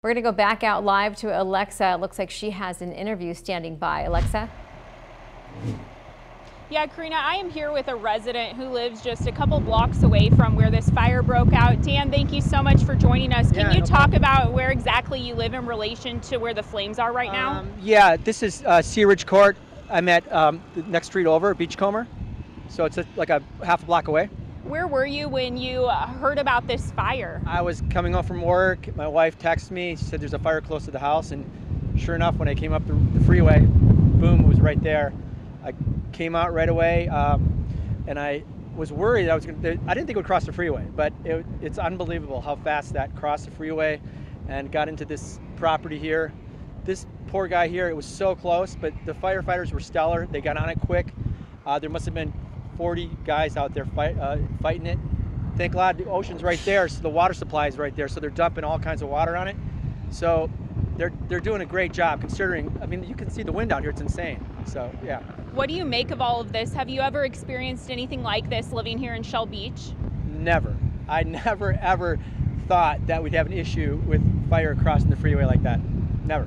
We're going to go back out live to Alexa. It looks like she has an interview standing by. Alexa? Yeah, Karina, I am here with a resident who lives just a couple blocks away from where this fire broke out. Dan, thank you so much for joining us. Can you talk about where exactly you live in relation to where the flames are right now? Yeah, this is Sea Ridge Court. I'm at the next street over, Beachcomber. So it's like a half a block away. Where were you when you heard about this fire? I was coming home from work. My wife texted me. She said there's a fire close to the house. And sure enough, when I came up the freeway, boom, it was right there. I came out right away, and I was worried I didn't think it would cross the freeway, but it's unbelievable how fast that crossed the freeway and got into this property here. This poor guy here, it was so close, but the firefighters were stellar. They got on it quick. There must have been 40 guys out there fighting it. Thank God the ocean's right there, so the water supply is right there, so they're dumping all kinds of water on it. So they're doing a great job considering, I mean, you can see the wind out here, it's insane. So, yeah. What do you make of all of this? Have you ever experienced anything like this living here in Shell Beach? Never. I never ever thought that we'd have an issue with fire crossing the freeway like that. Never.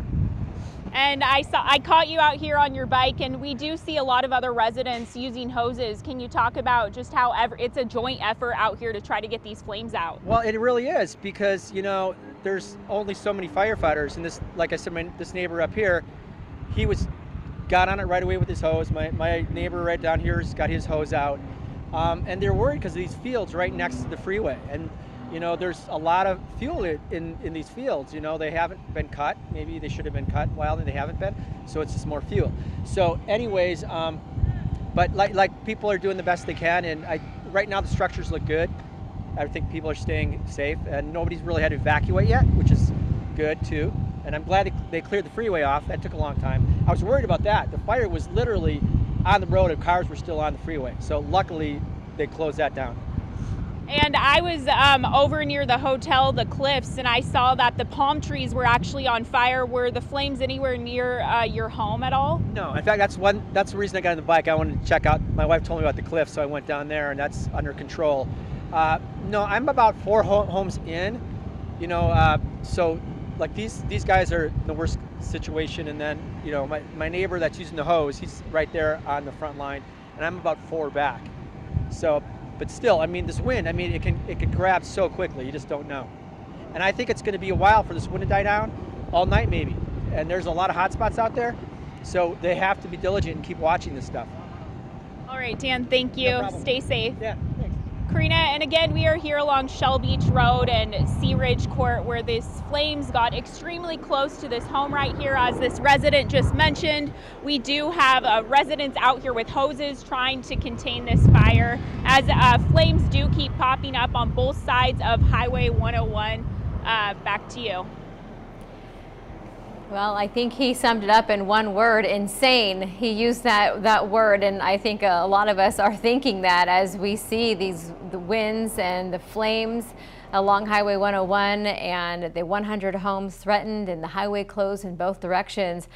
And I caught you out here on your bike, and we do see a lot of other residents using hoses. Can you talk about just how it's a joint effort out here to try to get these flames out? Well, it really is, because, you know, there's only so many firefighters, and this, like I said, this neighbor up here, he got on it right away with his hose. My neighbor right down here has got his hose out, and they're worried because of these fields right next to the freeway. And you know, there's a lot of fuel in these fields. You know, they haven't been cut. Maybe they should have been cut while they haven't been. So it's just more fuel. So anyways, but like people are doing the best they can, and right now the structures look good. I think people are staying safe, and nobody's really had to evacuate yet, which is good too. And I'm glad they cleared the freeway off. That took a long time. I was worried about that. The fire was literally on the road and cars were still on the freeway. So luckily they closed that down. And I was over near the hotel, the Cliffs, and I saw that the palm trees were actually on fire. Were the flames anywhere near your home at all? No, in fact, that's the reason I got on the bike. I wanted to check out, my wife told me about the Cliffs, so I went down there, and that's under control. No, I'm about 4 homes in, you know, so like these guys are in the worst situation, and then, you know, my neighbor that's using the hose, he's right there on the front line, and I'm about 4 back. So, but still, I mean, this wind, I mean, it can grab so quickly, you just don't know. And I think it's going to be a while for this wind to die down, all night maybe. And there's a lot of hot spots out there, so they have to be diligent and keep watching this stuff. All right, Dan, thank you. No problem. Stay safe. Yeah, thanks. Karina, and again, we are here along Shell Beach Road and Sea Ridge Court, where these flames got extremely close to this home right here. As this resident just mentioned, we do have residents out here with hoses trying to contain this fire, as flames do keep popping up on both sides of Highway 101. Back to you. Well, I think he summed it up in one word: insane. He used that word, and I think a lot of us are thinking that as we see the winds and the flames along Highway 101 and the 100 homes threatened and the highway closed in both directions.